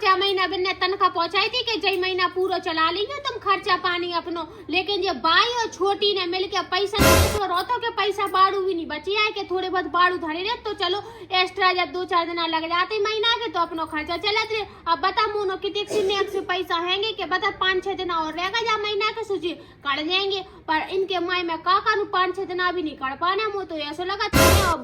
जा महीना बिन्ने तनखा पहुंचाई थी कि जय महीना पूरा चला लीजिए तुम खर्चा पानी अपनो, लेकिन ये बाई और छोटी ने मिलके पैसा तो रोतो के पैसा बाड़ू भी नहीं बची है कि थोड़े बहुत बाड़ू धरे रहे तो चलो एक्स्ट्रा जब 2-4 दिन लग जाते महीना के तो अपनो खर्चा चला रहे। अब बता मोनो कितने से पैसा हैंगे कि बता 5-6 दिन और रहेगा जा महीना के सूची कट जाएंगे, पर इनके माई में का करूँ 5-6 दिन अभी नहीं कर पाने मुँह तो ऐसा लगा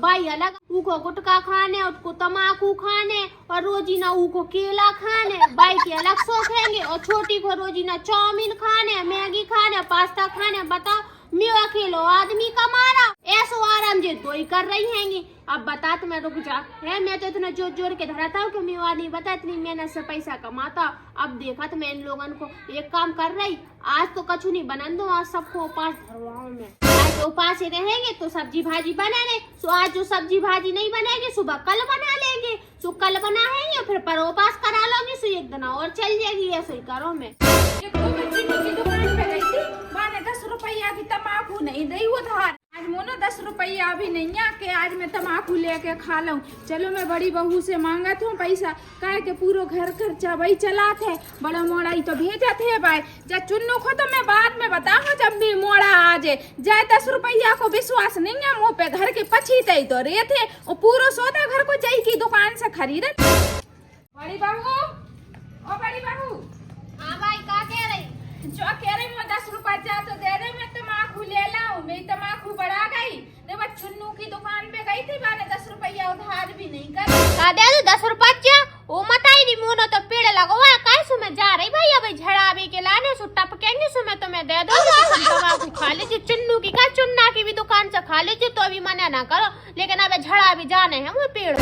भाई अलग ऊको गुटखा खाने उसको तम्बाकू खाने और रोजीना ऊको केला खाने, बाई के अलग शौक हैंगे और छोटी को रोजीना चाउमीन खाने मैगी खाने पास्ता खाने। बताओ मैं अकेलो आदमी का मारा ऐसो आराम जे तो ही कर रही हैंगी। अब बता तुम्हें रुक जा है मैं तो इतना जोर जोर के धरा था कि मैं नहीं बता इतनी मेहनत से पैसा कमाता। अब देखा तो मैं इन लोगों को एक काम कर रही आज तो कछु नहीं बना दो आज सबको उपास धरवाओ में, आज उपास ही रहेंगे तो सब्जी भाजी बनाने तो आज जो सब्जी भाजी नहीं बनेगी सुबह कल बना लेंगे तो कल बनाएंगे फिर पर उपास करा लोगे सो एक दिन और चल जाएगी ऐसे ही करो मैं। दुकान पे गई थी मैंने 10 रुपया की तम्बाकू नहीं दी उधार, आज मोनो 10 रुपया भी नहीं है कि आज मैं तम्बाकू लेके खा लूं। चलो मैं बड़ी बहू से मांगा था पैसा कह के पूरा घर खर्चा वही चला थे, बड़ा मोड़ा ही तो भेजा थे भाई जब चुन्नू को तो मैं बाद में बताऊँ जब भी मोड़ा आ जाए 10 रुपया को विश्वास नहीं है मुँह पे घर के पछीते तो रहे थे और पूरा सौदा घर को जाई की दुकान से खरीदे। बड़ी बहू ओ बड़ी बहू हाँ भाई का कह रही जो कह रही मैं 10 रुपया तो दे रही मैं तम्बाकू ले लाऊं, मेरी तम्बाकू बढ़ा गई देखो चुन्नू की दुकान पे गई थी मैंने 10 रुपया उधार भी नहीं कर दे दो 10 रुपया वो मताई नहीं मोनो तो पेड़ लगवा काय सु मैं जा रही भाई अभी झड़ावे के लाने सु टपकेंगे सु मैं तुम्हें दे दूंगी तो तम्बाकू खा लीजिए चुन्नू की का चुन्ना की भी दुकान से खा लीजिए तो अभी मना ना करो, लेकिन अब झड़ा भी जाने हैं वो पेड़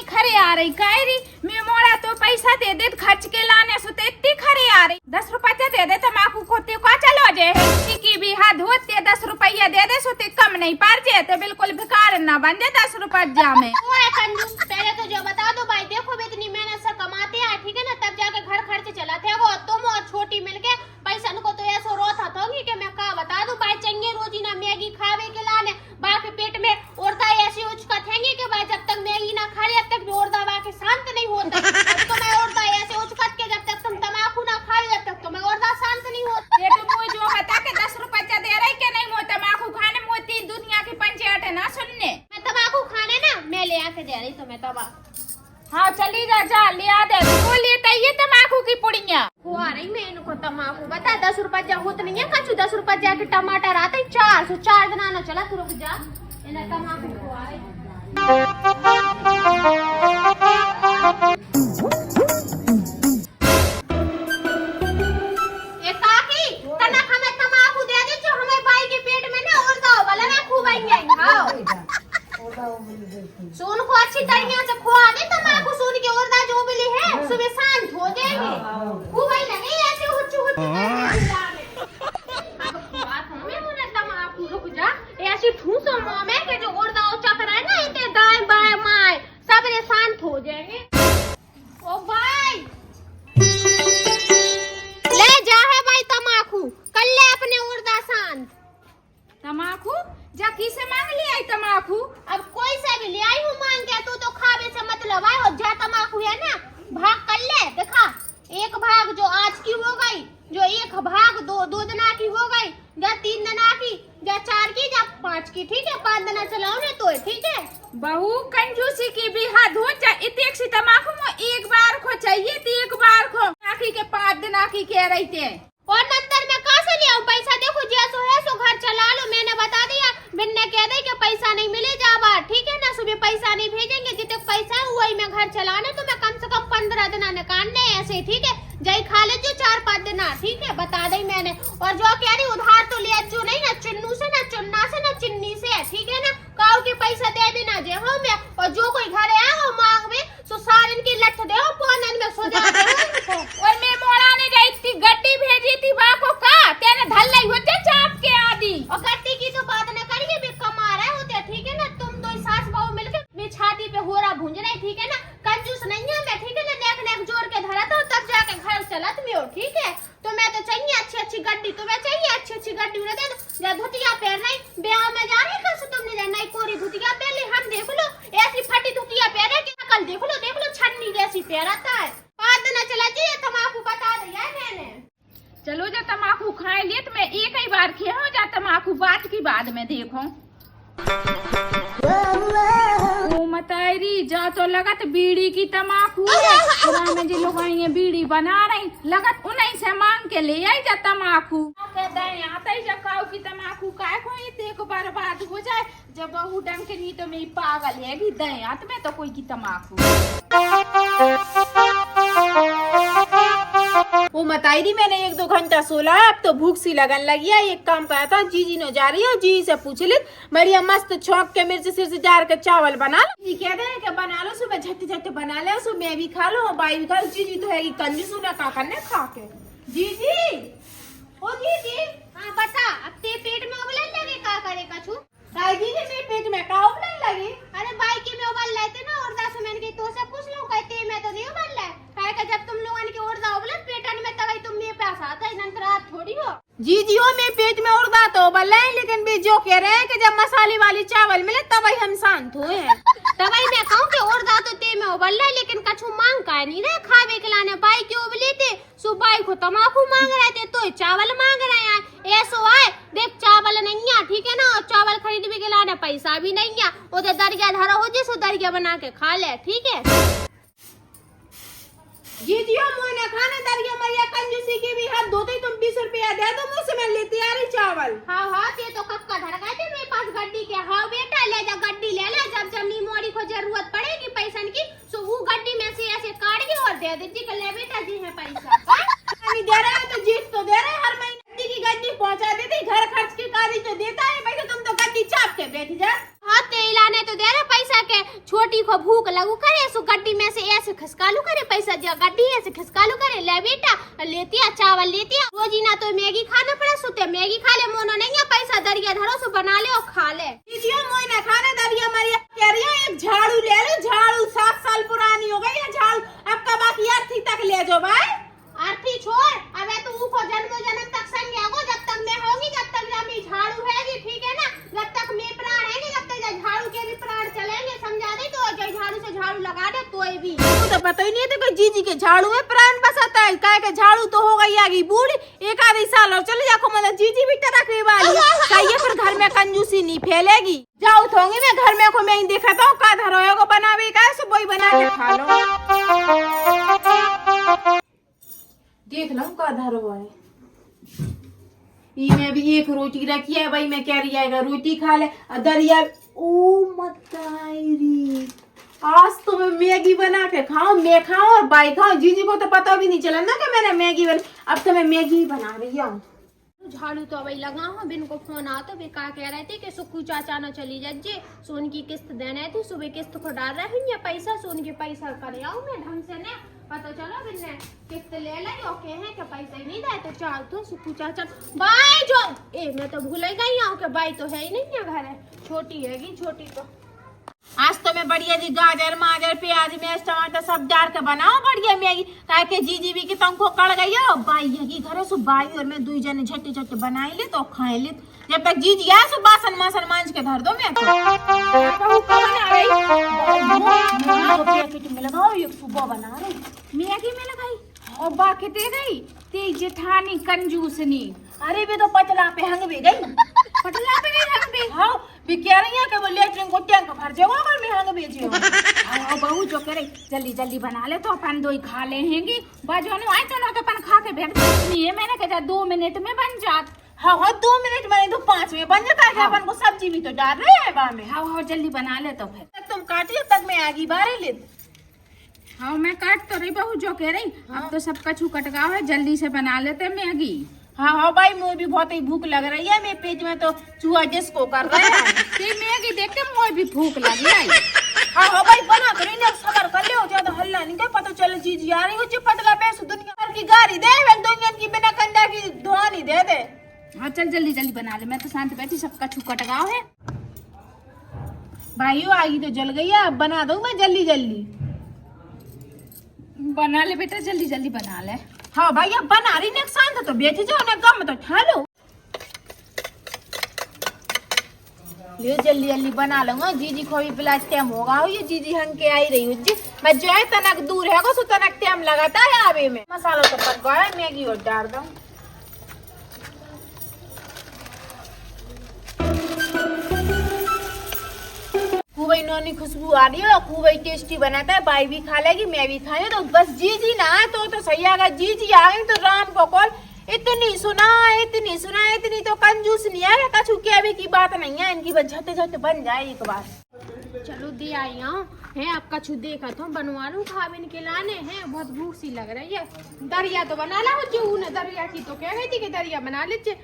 खरे आ रही कह रही मैं मोड़ा तो पैसा दे दे खर्च के लाने सु इतनी खरे आ रही 10 रुपया दे दे तम्बाकू खोते का चलो जे की भी हाथ होते 10 रुपया दे दे सोते कम नहीं पार जे तो बिल्कुल भिकार ना बन जाए 10 रुपया में। पहले तो जो बता दो भाई देखो इतनी मेहनत से कमाते हैं ठीक है ना तब जाके घर खर्च चलाते हो तुम और छोटी मिलके पैसा को तो ऐसा रोता था कि मैं का बता दूं भाई चंगे रोजी ना मैगी खावे के लाने बाकी पेट में औरदा ऐसी उचकत हैंगी कि भाई जब तक मैगी ना खा ले तब तक औरदा बाकी शांत नहीं होता तो मैं औरदा ऐसे उचकत के जब तक तुम तम्बाकू ना खा ले जब तक तो मैं औरदा शांत नहीं होती। ये तो मुझे जो बता के 10 रुपया दे रही के नहीं मो तम्बाकू खाने मोती दुनिया की पंचायत ना सुनने मैं तम्बाकू खाने ना मैं ले आके दे रही तुम्हें तम्बाकू। हाँ चली जा ले आ दे वो लेता ये तम्बाकू की पुड़िया हुआ रही मैं इनको तम्बाकू बता 10 रुपया होत नहीं है कछु 10 रुपया के टमाटर आते 4 दिन आना चला रुक जा इन्हें तम्बाकू खुआ रही। सोन को अच्छी तरीके से खुआ दे तम्बाकू सोन के औरदा जो मिली है सुबह शांत हो जाएंगे खूब ही लगे ऐसे हुच्चू अब खुआ हमें मुने तम्बाकू रुक जा ऐसी ठूसो मुंह में कि जो औरदा चक्कर है ना इतने दाएं बाएं माए सब ने शांत हो जाएंगे। ओ भाई ले जा है भाई तम्बाकू कर ले अपने औरदा शांत। तम्बाकू जा किसे मांग लिया आई तम्बाकू अब कोई सा भी ले आई हूँ मांग के तू तो खावे से मतलब है और जा तम्बाकू है ना भाग कर ले देखा एक भाग जो आज की हो गई जो एक भाग दो दिना की हो गई या 3 दिना की या 4 की या 5 की ठीक है 5 दिना चलाओ ने तो ठीक है। बहू कंजूसी की भी हाथ हो जा इतने सी तम्बाकू में एक बार को चाहिए थी एक बार को आखी के 5 दिना की कह रही थे और नंतर में कहाँ से ले आऊं पैसा देखो जैसो है सो घर चला लो मैंने बता दिया बिन्ने कह दे कि पैसा नहीं मिले जा बार ठीक है ना सुबह पैसा नहीं भेजेंगे जितने पैसा है वही मैं घर चलाने तो मैं कम से कम 15 दिन निकालने ऐसे ठीक है जाई खा ले जो 4-5 दिन ठीक है बता दी मैंने। और जो कह रही उधार तो लिया जो नहीं ना चुन्नू से ना चुन्ना से ना चिन्नी से ठीक है ना काऊ के पैसा दे भी ना जे हो मैं और जो कोई घर है वो मांग में तो सारे इनकी लठ दे हो पोनन में सो जा दे और मैं मोड़ा ने गई थी गड्डी भेजी थी बाको का तेने धल्लाई होते चाप के आदि और गड्डी की तो बात न करिए भी कमा रहे होते ठीक है ना तुम दो सास बहू मिलके मैं छाती पे हो रहा भूंज रही ठीक है ना कंजूस नहीं है मैं ठीक है ना नेक जोड़ के धरा था तब जाके घर चला तुम हो ठीक है तो मैं तो चाहिए अच्छी गड्डी तुम्हें चाहिए अच्छी गड्डी उन्हें दे दो या धुतिया पहन रही ब्याह में जा रही कल से तुमने नई कोरी धुतिया पहन ली हम देख लो ऐसी फटी धुतिया पहने कि कल देख लो छन्नी जैसी पहनता है 5 दिन चला खाए लिए तो मैं एक ही बार खिया हो जा तमाकू बात की बाद में देखो। ओ मतैरी जा तो लगत बीड़ी की तमाकू है में जो लोग ये बीड़ी बना रही लगत उन्हीं से मांग के ले आई जा तमाकू कहते हैं आता ही जकाऊ की तमाकू काय को ये को बर्बाद हो जाए जब बहू डंग के नहीं तो मैं पागल है कि दे हाथ में तो कोई की तमाकू। वो मताई मैंने 1-2 घंटा सोला अब तो भूख सी लगन लगी है। एक काम करा था जीजी ने जा रही है जीजी से पूछ ले बढ़िया मस्त छौंक के मिर्च सिर से जार के चावल बना लो। जी कहते हैं कि बना लो सुबह झट झट बना ले सो मैं भी खा लो बाई भी खा लो। जीजी तो है कंजूस ना का करने खा के। जीजी ओ जीजी हाँ बता अब ते पेट में उबलन लगे का करे कछु काय जीजी मेरे पेट में का उबलन लगी। अरे बाई के में उबल लेते ना और 10 मिनट की तो से पूछ लो कहते मैं तो नहीं उबल ले काहे का जब तुम लोगन के उड़दा उबलन पेटन में तब तुम मेरे पास आता है नंतर रात थोड़ी हो। जीजी हो मेरे पेट में उड़दा तो उबल है लेकिन भी जो कह रहे हैं कि जब मसाले वाली चावल मिले तब हम शांत हुए हैं। तब मैं कहूँ कि उड़दा तो ते में उबल ले लेकिन कछु मांग का नहीं रहे खावे के लाने बाई के उबले थे सुबाई को तमाकू मांग रहे थे तो चावल मांग रहे हैं ऐसो आए देख चावल नहीं है ठीक है ना और चावल खरीद भी के लाने पैसा भी नहीं है उधर दरिया धरा हो जिसो दरिया बना के खा ले ठीक है। जीजी हो मोने खाना दरिया मरिया कंजूसी की भी हाथ धोते तुम 20 रुपया दे दो मुझसे मैं लेती आ रही चावल। हाँ हाँ ते तो कक्का धड़का थे मेरे पास गड्डी के हाँ बेटा ले जा गड्डी ले ले जब जमनी मोड़ी को जरूरत पड़ेगी पैसन की तो वो गड्डी में से ऐसे काट के और दे दीजिए कि ले बेटा जी है पैसा। नहीं दे रहे हैं तो जीत तो दे रहे हैं हर महीने की गड्डी पहुंचा देती घर खर्च की काजी तो देता है पैसा तुम तो गड्डी चाप के बैठ जा। हाँ तेलाने तो दे रहे पैसा के छोटी को भूख लगू करे सो गड्डी में से ऐसे खिसकालू करे पैसा जो गड्डी ऐसे खिसकालू करे ले बेटा लेती है चावल लेती है रोजी ना तो मैगी खाना पड़ा सोते मैगी खा ले मोनो नहीं है पैसा दरिया धरो सो बना ले और खा ले। मोइना खाना दरिया मरिया कह रही है एक झाड़ू ले लो झाड़ू 7 साल पुरानी हो गई है झाड़ू अब का बाकी अर्थी तक ले जाओ भाई। अर्थी छोड़ अब तू को जन्म जन्म तक संग आगो जब तक मैं होगी जब तक मेरी झाड़ू हैगी ठीक है ना जब तक मैं प्राण हैगी जब तक झाड़ू के भी प्राण चलेंगे समझा दे तो झाड़ू से झाड़ू लगा दे तो भी तो पता ही नहीं है कोई जीजी के झाड़ू में प्राण बसाता है काय के झाड़ू तो हो गई आगे बूढ़ी एक आधे साल और चले जाको मतलब जीजी भी रखने वाली है फिर घर में कंजूसी नहीं फैलेगी। जाओ थोंगी मैं घर में को मैं ही देखता हूँ का धरो को बनावे का सो वही बना के खा लो देख लो का धरो है ये मैं भी एक रोटी रखी है भाई मैं कह रही है रोटी खा ले दरिया ओ मतारी आज तो मैं मैगी बना के खाऊं मैं खाऊं और बाई खाऊं जीजी को तो पता भी नहीं चला ना कि मैंने मैगी अब तो मैं मैगी बना रही हूँ। झाड़ू तो अभी लगा हूँ बिन को फोन आता बेकार कह रहे थे कि सुखू चाचा न चली जाइए सोन की किस्त देने थी सुबह किस्त को डाल रहे हैं पैसा सोन के पैसा करे आऊ मैं ढंग से ने पता चलो बिन ने किस्त ले लाई और कहे कि पैसा ही नहीं दे तो चाल तो सुखू चाचा बाई जो मैं तो भूल गई हूँ कि बाई तो है ही नहीं है घर है छोटी हैगी छोटी तो आज तो मैं बढ़िया जी गाजर माजर प्याज मिर्च टमाटर सब डाल के बनाओ बढ़िया मैगी ताकि जीजी भी की तुमको कड़ गई हो बाई की घर सो बाई और मैं 2 जने झट्टे झट्टे बनाई ले तो खाए ले जब तक जीजी आए सो बासन मासन मांज के धर दो मैं पैकेट में लगाओ एक सुबह बना रही मैगी में लगाई और बाकी दे गई ते जेठानी कंजूसनी अरे वे तो पतला पे हंग भी गई पटला पे नहीं हंग भी हाँ भी कह रही है कि वो लेटरिन को टैंक भर जाओ अगर मैं हंग बेची हूँ बहू जो करे जल्दी जल्दी बना ले तो अपन 2 ही खा लेंगे बाजू आए तो ना तो अपन खा के बैठ नहीं मैंने कहा 2 मिनट में बन जात। हाँ 2 मिनट में तो 5 में बन जाता है अपन को सब्जी भी तो डाल रहे हैं बा में। हाँ जल्दी बना ले तो फिर तुम काटिए तक मैं आगे बारे ले हाँ मैं काट तो रही बहू जो कह रही अब तो सब कछु कटगाव है जल्दी से बना लेते मैगी। हाँ भाई मुझे भी बहुत ही भूख लग रही है मेरे पेट में तो चूहा जिसको कर रहा है मैगी देख के मुझे भी भूख लगी है। हाँ भाई बना कर इन्हें सबर कर ले ज्यादा हल्ला नहीं कर पता चले जीजी आ रही हो पतला पैसे दुनिया भर की गाड़ी दे दुनिया की बिना कंडा की धुआनी दे दे। हाँ चल जल्दी जल्दी बना ले मैं तो शांत बैठी सब कछु कटगाव है। भाइयों आगी तो जल गई है अब बना दूं मैं जल्दी जल्दी बना ले बेटा जल्दी जल्दी बना ले। हाँ भाई अब बना रही ने शांत तो बैठ जाओ ना कम तो ठा लो ले जल्दी जल्दी बना लूंगा जीजी को भी पिला टाइम होगा हो ये जीजी हंग के आई रही हूँ मैं जो है तनक दूर है सो तनक टाइम लगाता है आवे में मसाला तो पक गया मैगी और डाल दूं खूब ही नौनी खुशबू आ रही है और खूब ही टेस्टी बनाता है। बाई भी खा लेगी, मैं भी खाऊंगी। तो बस जी ना आए तो सही आएगा। जी आ गई तो राम को कॉल। इतनी सुना इतनी तो कंजूस नहीं है। कछु के भी की बात नहीं है इनकी, बस झट झट बन जाए एक बार। चलो दे आई हूँ है। अब कछु देखा तो बनवा लूँ खावे के लाने हैं। बहुत भूख सी लग रही है। दरिया तो बना ला हो ने दरिया की तो कह गई थी कि दरिया बना लीजिए।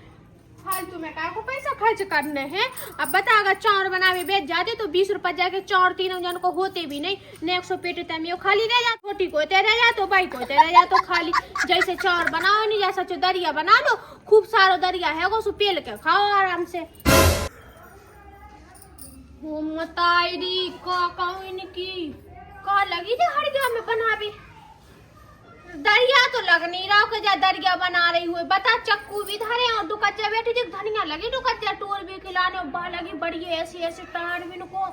फालतू में का को पैसा खर्च करने हैं। अब बता अगर चाउर बनावे बेच जाते तो 20 रुपए जाके चाउर तीनों जन को होते भी नहीं। ने 100 पेट तमियो खाली रह जा, छोटी को रह जा तो बाई को रह जा तो खाली। जैसे चाउर बनाओ नहीं जैसा चो दरिया बना लो। खूब सारो दरिया है वो पेल के खाओ आराम से। वो मतायरी का कहूं इनकी का लगी थी हड़िया में बनावे। दरिया तो लग नहीं रहा कि जा दरिया बना रही हुई। बता चक्कू भी धरे और दुकच्चा बैठी थी धनिया लगी दुकच्चा टोर भी खिलाने बा लगी बड़ी ऐसे टाण भी नको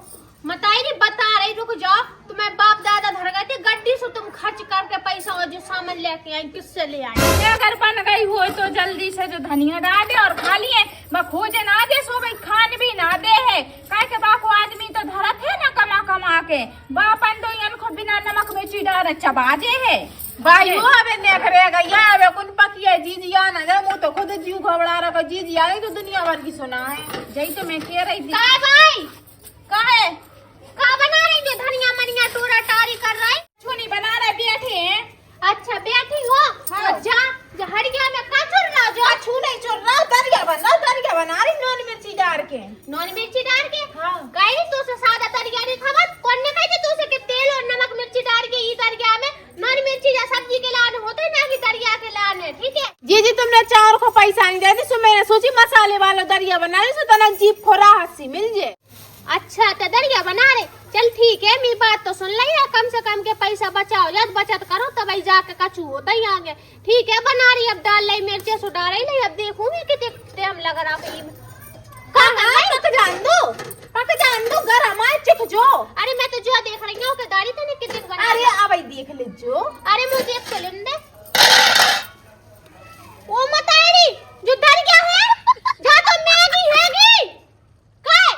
मतायरी बता रही। रुक जाओ तुम्हें बाप दादा धर गए थे गड्डी से तुम खर्च करके पैसा और जो सामान लेके आई किससे ले आई। अगर बन गई हो तो जल्दी से जो धनिया डाल दे और खा लिए। खोजे ना दे सो भाई खान भी ना दे है काय के बाको आदमी तो धरत है ना कमा के बापन तो इनको बिना नमक मिर्ची डाल चबा दे है। भाई वो अबे ने करेगा या अबे कौन पकी है जी आ ना जा। मुंह तो खुद जीव घबरा रहा जी आ गई तो दुनिया भर की सुना है। जही तो मैं कह रही थी। का भाई काहे का बना रही जो धनिया मनिया टोरा टारी कर रहा है। छुनी बना रहे बैठे हैं। अच्छा बैठी हो हाँ। तो जा हड़िया में का चुर रहा जो छू नहीं चुर रहा दरिया बना रही नॉन मिर्ची डाल के। नॉन मिर्ची डाल के हाँ। गई तो से सादा दरिया नहीं था कौन ने कही तू से कि तेल और नमक मिर्ची डाल के ई दरिया में नॉन मिर्ची या सब्जी के लाने होते ना कि दरिया के लाने। ठीक है जी तुमने चाउर को पैसा नहीं दे दी सो मैंने सोची मसाले वाला दरिया बना रही सो तना जीप खोरा हंसी मिल जे। अच्छा तो दरिया बना रहे चल ठीक है मेरी बात तो सुन ली है। कम से कम के पैसा बचाओ जब बचत करो तब ही जाके कचू होता ही आगे। ठीक है बना रही अब डाल ली मिर्चे सो डाल रही नहीं। अब देखूंगी कितने टाइम लग रहा पक जान दो गरम आए चिख जो। अरे मैं तो जो देख रही हूँ दाढ़ी तो नहीं कितने बना। अरे अब देख ले जो। अरे मुझे देख तो लेने दे। ओ मतायरी जो दरिया है जा तो मैगी हैगी काय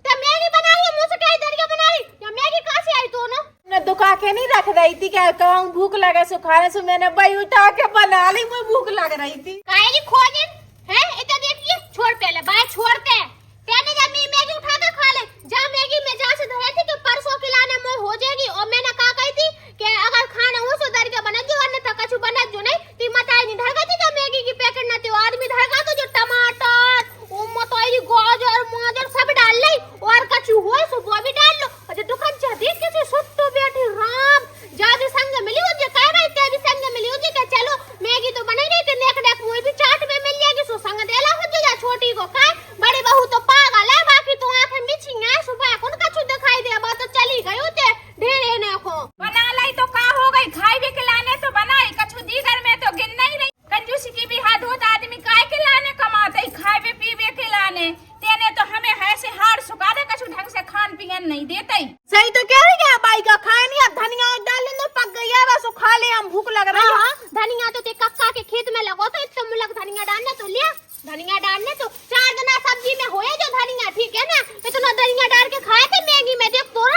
ते मैगी बनाई है मुझसे कहीं दरिया बना रही या मैगी कहां से आई तो ना ने दुका के नहीं रख रही थी क्या कहूं भूख लगे सो खाने से मैंने भाई उठा के बना ली। मुझे भूख लग रही थी काहे खोजे है इतना देखिए छोड़ पहले बाय छोड़ते कहने जा मैगी उठा के खा ले जा। मैगी में जा से धरे थी कि परसों खिलाने मोर हो जाएगी और मैंने कहा कही थी कि अगर खाना हो सो दरिया बना जो अन्यथा कछु बना जो नहीं ती मताई नहीं धरगा थी कि मैगी की पैकेट ना थी आदमी धरगा तो जो टमाटर ओ मताई गाजर माजर सब डाल ले और कछु हो सो वो भी डाल लो और जो दुकान जा देख के सुत्तो बैठी राम जा भी संग मिली हो जे कह रही ते भी संग मिली हो जे कि चलो मैगी तो बना रही ते नेक डेक वो भी चाट में मिल जाएगी सो संग देला हो जा छोटी को का बड़ी बहू तो पागल है बाकी तो आंखें मिची है सुबह कौन कछु दिखाई दे बात तो चली गई होते ढेरे ने को बना लाई तो का हो गई खाई भी खिलाने तो बनाई कछु दी घर में तो गिन नहीं रही। कंजूसी की भी हाथ होता आदमी काय के लाने कमाते खाए भी पीवे के लाने तेने तो हमें ऐसे हार सुखा दे कछु ढंग से खान पियन नहीं देते। सही तो कह रही है बाई का खाए नहीं अब धनिया डाल ले पक गई है बस खा ले हम भूख लग रही है। धनिया तो ते कक्का के खेत में लगो तो इतना मुलक धनिया डालने तो लिया धनिया डालने तो 4 दिन सब्जी में होए जो धनिया ठीक है ना इतना धनिया डाल के खाए थे मैगी में देख तो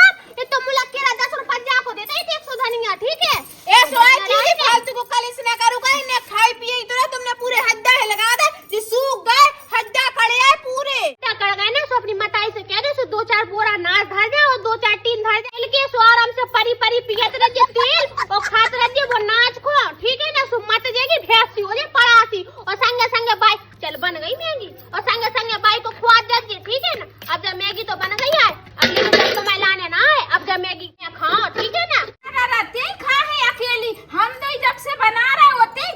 ये तो मुलक के 10 रुपए जा को देते ही 100 धनिया ठीक है ए सोए चीज फालतू को कल इसने करूंगा ने खाई पिए इतना तुमने पूरे हद्दा है लगा दे जी सूख गए हद्दा कड़े है पूरे क्या कर गए ना सो अपनी मताई से कह दे सो 2-4 बोरा नाच धर दे और 2-4 टीन धर दे के सो आराम से परी परी पियत रह तेल और खात रह वो नाच को ठीक है ना सो मत जाएगी भैंसी हो जाए पड़ासी और संगे संगे बाई चल बन गई मैगी और संगे संगे बाई को खुआ दे ठीक है ना। अब जब मैगी तो बन गई है अब तो मैं लाने ना है अब जब मैगी खाओ ठीक है ना। रहते खा है अकेली हम तो जब से बना रहे होते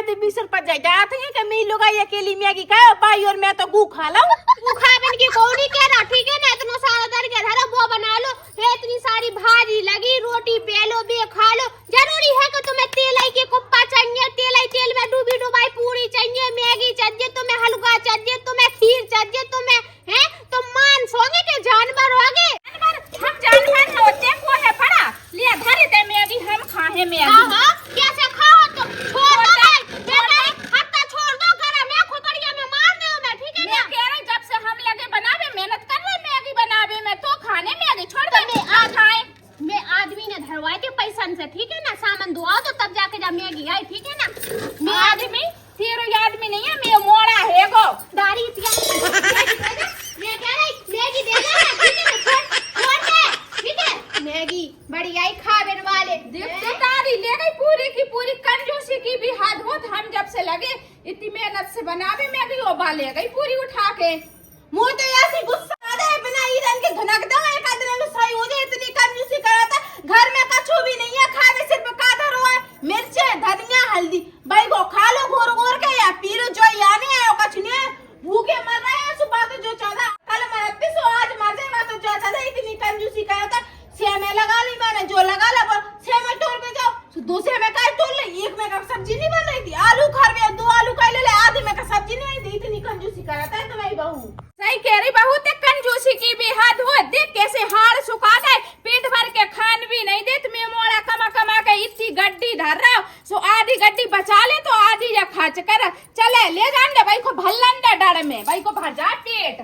आदमी 20 रुपए जाए जाते हैं कि मैं लोग अकेली मैगी खाए भाई और मैं तो गू खा लाऊं। तू खाबन की कौन नहीं कह रहा, ठीक है ना? इतना सारा दर के धरा वो बना लो, ये इतनी सारी भाजी लगी, रोटी पे लो, बे खा लो। जरूरी है कि तुम्हें तेल आई के कुप्पा चाहिए, तेल में डूबी डुबाई पूरी चाहिए, मैगी चाहिए, तुम्हें हलवा चाहिए, तुम्हें खीर चाहिए, तुम्हें हैं तुम मांस होगे के जानवर होगे? हम जानवर होते को है पड़ा लिया धरे ते मैगी हम खाए मैगी। हाँ कैसे खाओ तुम? छोड़ दो भाई, हत्ता छोड़ दो, घर में खोपड़िया में मार दो मैं, ठीक है ना? मैं कह रही जब से हम लगे बनावे मेहनत कर रहे मैगी बनावे में तो खाने मैगी छोड़ दे आ खाए। मैं आदमी ने धरवाए थे पैसन से, ठीक है ना? सामान दुआ दो तब जाके जब मैगी आई, ठीक है ना? मैं आदमी तेरे आदमी नहीं है, मैं मोड़ा है गो दाढ़ी मैं कह रही मैगी दे दे, ठीक है ना? छोड़ दे, ठीक है? मैगी बड़ी आई खाबेन वाले। देख तो तारी ले गई पूरी की पूरी, कंजूसी की भी हद हो। हम जब से लगे इतनी मेहनत से बनावे मैगी वो बा ले गई पूरी उठा के। मुंह तो ऐसे गुस्सा आ रहा है बिना ईरन के धनक दो एक आदमी में सही हो जाए इतनी कंजूसी कराता। घर में कछु भी नहीं है खाने, सिर्फ कादर हुआ है मिर्चे धनिया हल्दी। भाई को खा लो गोर गोर के या पी लो, जो यानी है कछु नहीं है। भूखे मर रहे हैं, सुबह तो जो चाहता कल मरती सो आज मर जाए, मैं तो जो चाहता इतनी कंजूसी कराता। सेम में लगा ली मैंने, जो लगा ला सेम में तोड़ पे जाओ, दूसरे में का तोड़ ले, एक में का सब्जी नहीं बन रही थी, आलू खा रहे 2 आलू का ले ले, आधे में का सब्जी नहीं बनी थी। इतनी कंजूसी कराता है तुम्हारी बहू। सही कह रही बहू, ते कंजूसी की भी हद हो। देख कैसे हाड़ सुखा गए, पेट भर के खान भी नहीं देत। मैं मोड़ा कमा कमा के इतनी गड्डी धर रहा सो आधी गड्डी बचा ले तो आधी या खर्च कर चले ले जान दे भाई को भल्लन डर में, भाई को भर जा पेट।